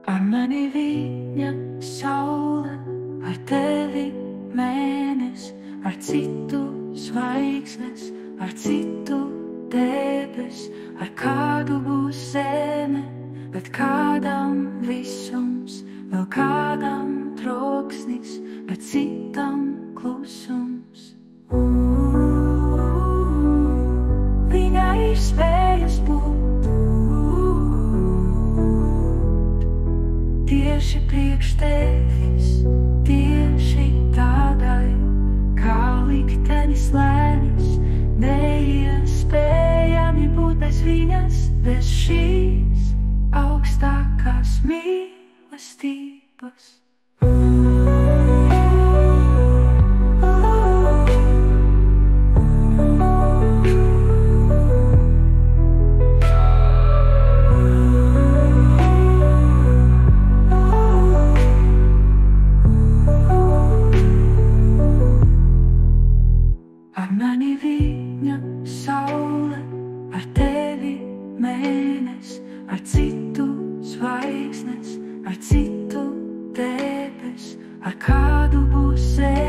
Ar mani viņa saule, ar tevi mēnes, ar citu zvaigznes, ar citu debes, ar kādu būs zeme, bet kādam visums, vēl kādam troksnis, bet citam klusums. Viņa ir spējas būt tieši priekš tevis, tieši tādai, kā liktenis lēnis, neiespējami būt bez viņas, bez šīs augstākās mīlestības. Ar mani viņa saule, ar tevi mēnes, ar citu zvaigznes, ar citu debes, ar kādu būs zeme.